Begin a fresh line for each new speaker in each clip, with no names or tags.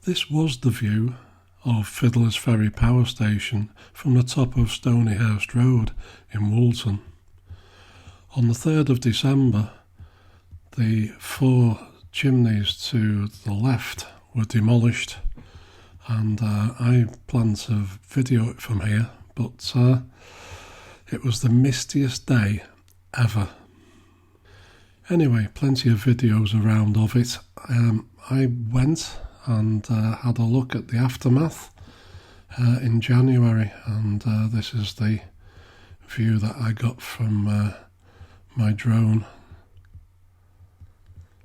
This was the view of Fiddlers Ferry power station from the top of Stonyhurst Road in Woolton. On the 3rd of December, the 4 chimneys to the left were demolished, and I planned to video it from here, but it was the mistiest day ever. Anyway, plenty of videos around of it. I went and had a look at the aftermath in January, and this is the view that I got from my drone.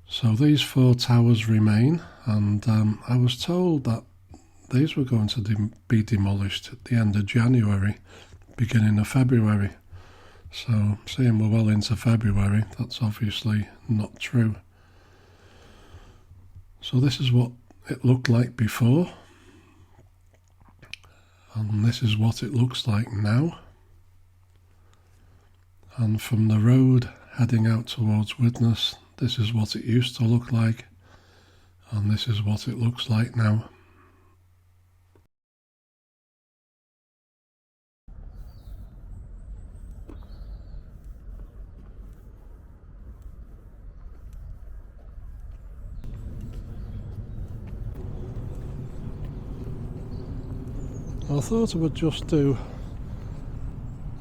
So these 4 towers remain, and I was told that these were going to be demolished at the end of January, beginning of February. So seeing we're well into February, that's obviously not true. So this is what it looked like before, and this is what it looks like now. And from the road heading out towards Widnes, this is what it used to look like, and this is what it looks like now. I thought I would just do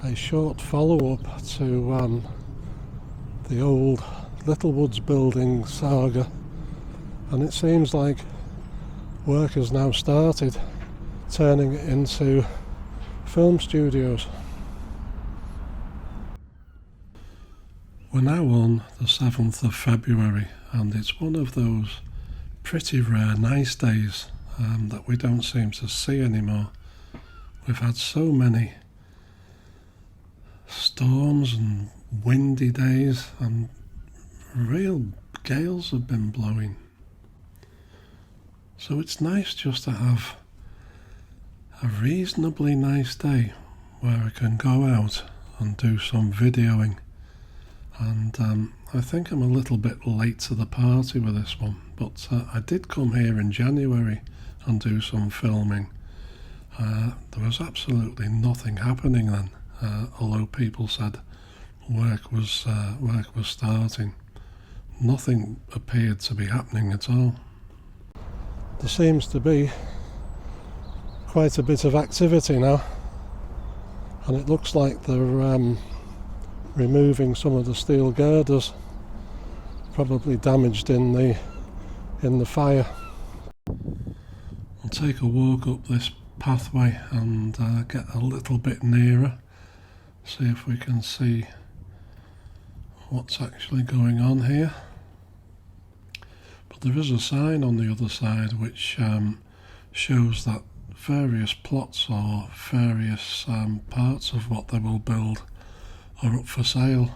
a short follow-up to the old Littlewoods Building saga, and it seems like work has now started turning it into film studios. We're now on the 7th of February, and it's one of those pretty rare nice days that we don't seem to see anymore. We've had so many storms and windy days, and real gales have been blowing. So it's nice just to have a reasonably nice day where I can go out and do some videoing. And I think I'm a little bit late to the party with this one, but I did come here in January and do some filming. There was absolutely nothing happening then, although people said work was starting. Nothing appeared to be happening at all. There seems to be quite a bit of activity now, and it looks like they're removing some of the steel girders, probably damaged in the fire. I'll take a walk up this pathway and get a little bit nearer, see if we can see what's actually going on here. But there is a sign on the other side which shows that various plots or various parts of what they will build are up for sale,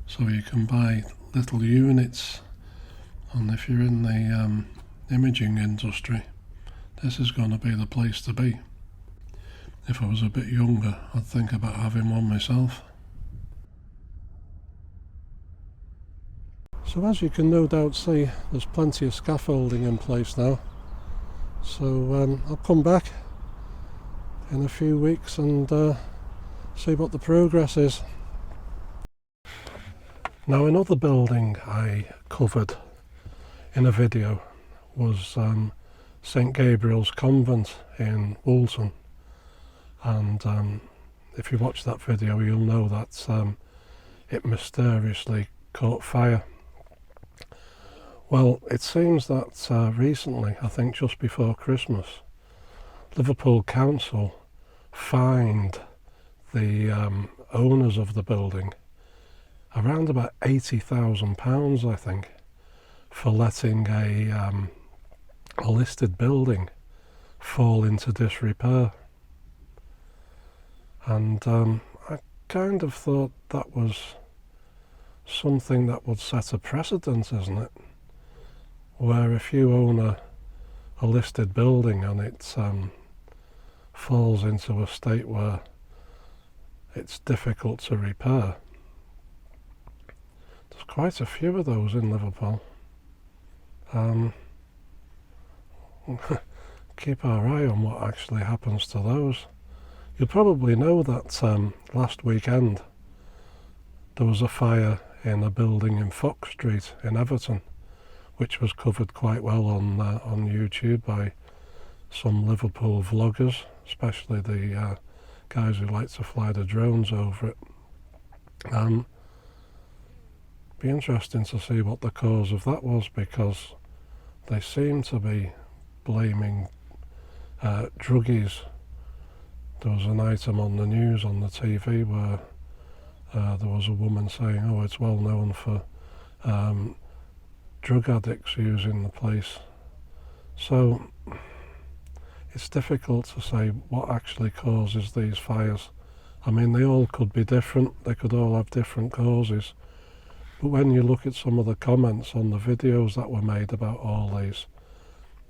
so you can buy little units. And if you're in the imaging industry, this is going to be the place to be. If I was a bit younger, I'd think about having one myself. So as you can no doubt see, there's plenty of scaffolding in place now. So I'll come back in a few weeks and see what the progress is. Now, another building I covered in a video was St Gabriel's Convent in Woolton, and if you watch that video you'll know that it mysteriously caught fire. Well, it seems that recently, I think just before Christmas, Liverpool Council fined the owners of the building around about £80,000, I think, for letting a listed building fall into disrepair. And I kind of thought that was something that would set a precedent, isn't it? Where if you own a listed building and it falls into a state where it's difficult to repair. There's quite a few of those in Liverpool. keep our eye on what actually happens to those. You probably know that last weekend there was a fire in a building in Fox Street in Everton, which was covered quite well on YouTube by some Liverpool vloggers, especially the guys who like to fly the drones over it. Be interesting to see what the cause of that was, because they seem to be blaming druggies. There was an item on the news on the TV where there was a woman saying, oh, it's well known for drug addicts using the place. So it's difficult to say what actually causes these fires. I mean, they all could be different, they could all have different causes. But when you look at some of the comments on the videos that were made about all these,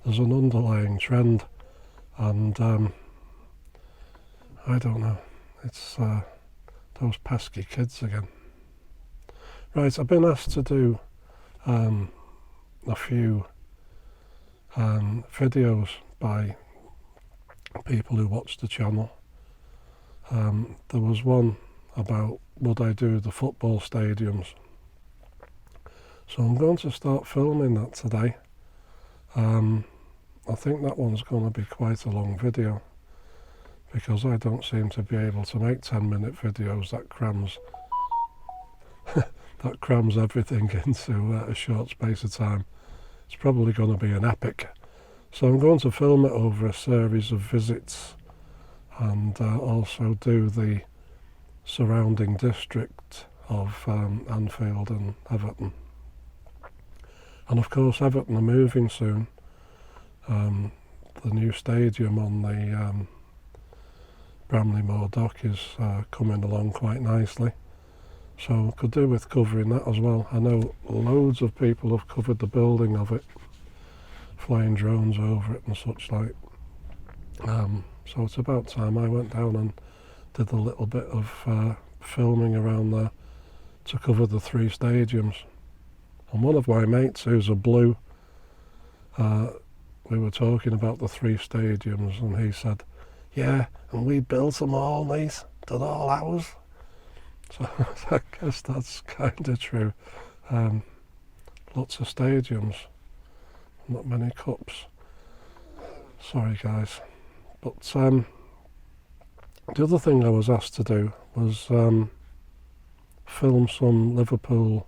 there's an underlying trend, and I don't know, it's those pesky kids again. Right, I've been asked to do a few videos by people who watch the channel. There was one about would I do the football stadiums. So I'm going to start filming that today. I think that one's going to be quite a long video, because I don't seem to be able to make 10-minute videos that crams everything into a short space of time. It's probably going to be an epic. So I'm going to film it over a series of visits, and also do the surrounding district of Anfield and Everton. And of course Everton are moving soon. The new stadium on the Bramley Moor Dock is coming along quite nicely. So could do with covering that as well. I know loads of people have covered the building of it, flying drones over it and such like. So it's about time I went down and did a little bit of filming around there to cover the 3 stadiums. And one of my mates, who's a blue, we were talking about the 3 stadiums, and he said, yeah, and we built them all, mate, they're all ours. So I guess that's kind of true. Lots of stadiums, not many cups. Sorry guys. But the other thing I was asked to do was film some Liverpool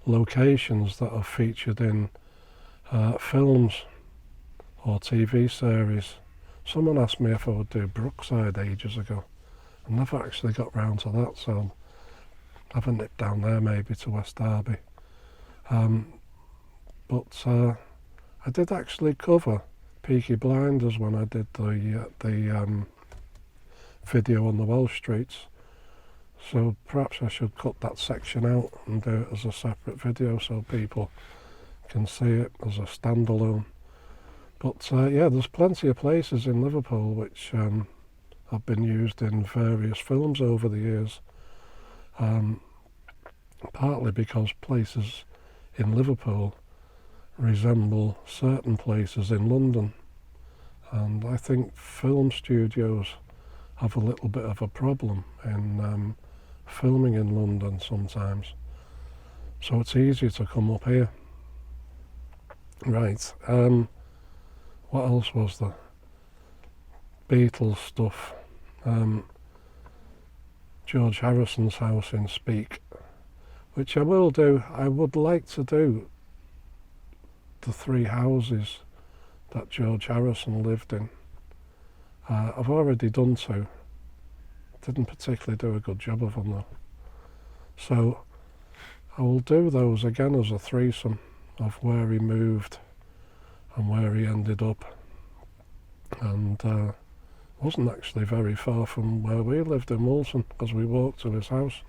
locations that are featured in films or TV series. Someone asked me if I would do Brookside ages ago. I never actually got round to that, so I'll have a nip down there maybe to West Derby. But I did actually cover Peaky Blinders when I did the video on the Welsh Streets. So perhaps I should cut that section out and do it as a separate video so people can see it as a standalone. But yeah, there's plenty of places in Liverpool which have been used in various films over the years. Partly because places in Liverpool resemble certain places in London. And I think film studios have a little bit of a problem in filming in London sometimes. So it's easier to come up here. Right, what else was there? Beatles stuff. George Harrison's house in Speke, which I will do. I would like to do the 3 houses that George Harrison lived in. I've already done 2. Didn't particularly do a good job of them though. So I will do those again as a threesome of where he moved and where he ended up. And wasn't actually very far from where we lived in Wilson, because we walked to his house.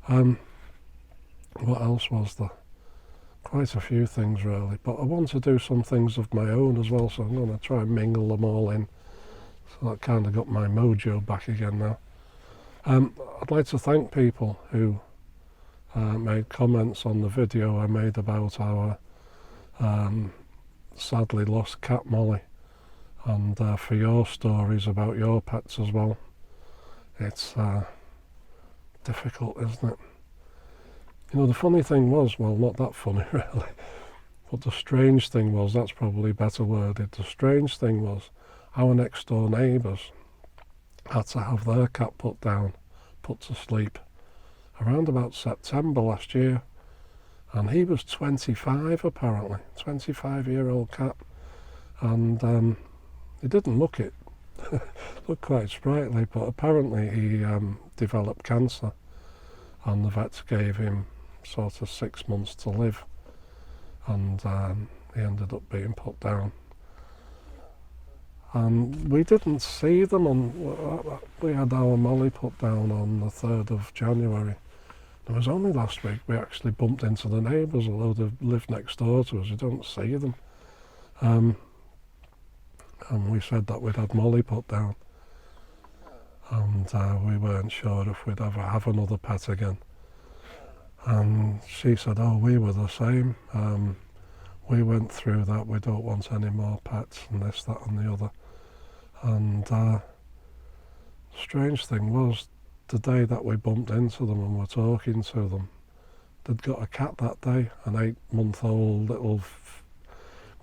What else was there? Quite a few things really, but I want to do some things of my own as well, so I'm going to try and mingle them all in. So that kind of got my mojo back again now. I'd like to thank people who made comments on the video I made about our sadly lost cat Molly, and for your stories about your pets as well. It's difficult, isn't it? You know, the funny thing was, well, not that funny really, but the strange thing was, that's probably better worded, the strange thing was our next door neighbours had to have their cat put to sleep around about September last year, and he was 25 apparently, 25-year-old cat, and he didn't look it, looked quite sprightly, but apparently he developed cancer, and the vets gave him sort of 6 months to live, and he ended up being put down. And we didn't see them we had our Molly put down on the 3rd of January. It was only last week we actually bumped into the neighbours, although they lived next door to us. You don't see them. And we said that we'd had Molly put down, and we weren't sure if we'd ever have another pet again. And she said, oh, we were the same. We went through that, we don't want any more pets, and this, that and the other. And strange thing was, the day that we bumped into them and were talking to them, they'd got a cat that day, an 8-month-old little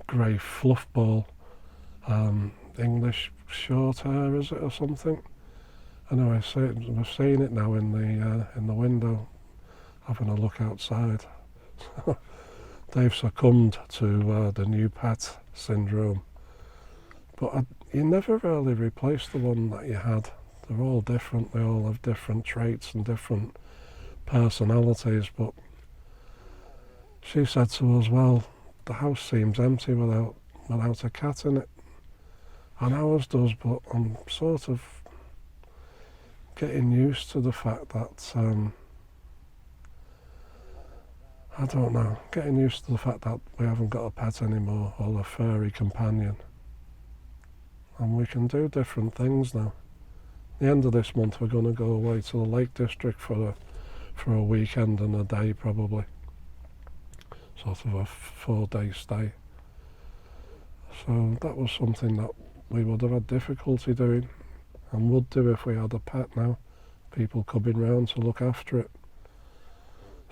grey fluff ball, English short hair, is it, or something? Anyway, we've seen it now in the window, having a look outside. They've succumbed to the new pet syndrome. But you never really replace the one that you had. They're all different, they all have different traits and different personalities, but she said to us, well, the house seems empty without a cat in it. And ours does, but I'm sort of getting used to the fact that, I don't know, getting used to the fact that we haven't got a pet anymore, or a furry companion. And we can do different things now. The end of this month we're going to go away to the Lake District for a weekend and a day probably. Sort of a 4-day stay. So that was something that we would have had difficulty doing, and would do if we had a pet now. People coming round to look after it.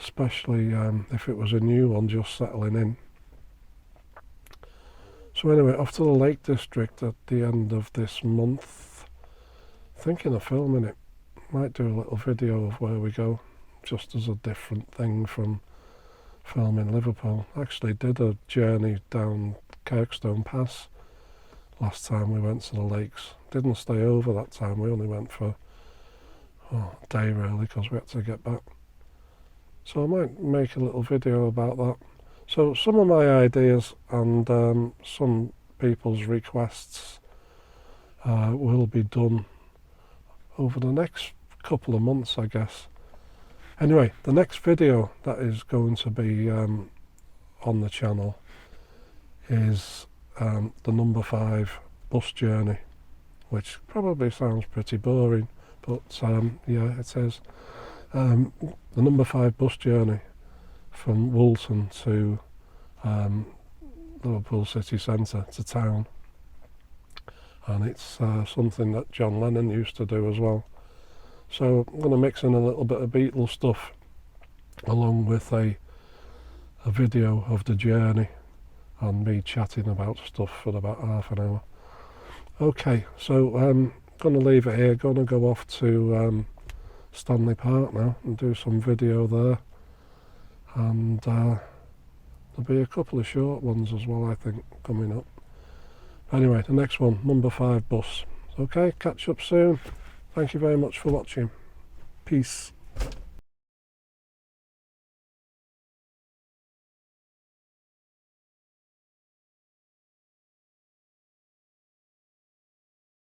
Especially if it was a new one just settling in. So anyway, off to the Lake District at the end of this month. Thinking of filming it. Might do a little video of where we go, just as a different thing from filming Liverpool. Actually did a journey down Kirkstone Pass last time we went to the lakes. Didn't stay over that time, we only went for a day really, because we had to get back. So I might make a little video about that. So some of my ideas and some people's requests will be done over the next couple of months, I guess. Anyway, the next video that is going to be on the channel is the number 5 bus journey, which probably sounds pretty boring, but yeah, it is. The number 5 bus journey from Woolton to Liverpool city centre to town, and it's something that John Lennon used to do as well. So I'm going to mix in a little bit of Beatles stuff along with a video of the journey and me chatting about stuff for about half an hour. Okay, so I'm going to leave it here, going to go off to Stanley Park now and do some video there, and there'll be a couple of short ones as well, I think, coming up. Anyway, the next one, number 5 bus. Okay, catch up soon. Thank you very much for watching. Peace.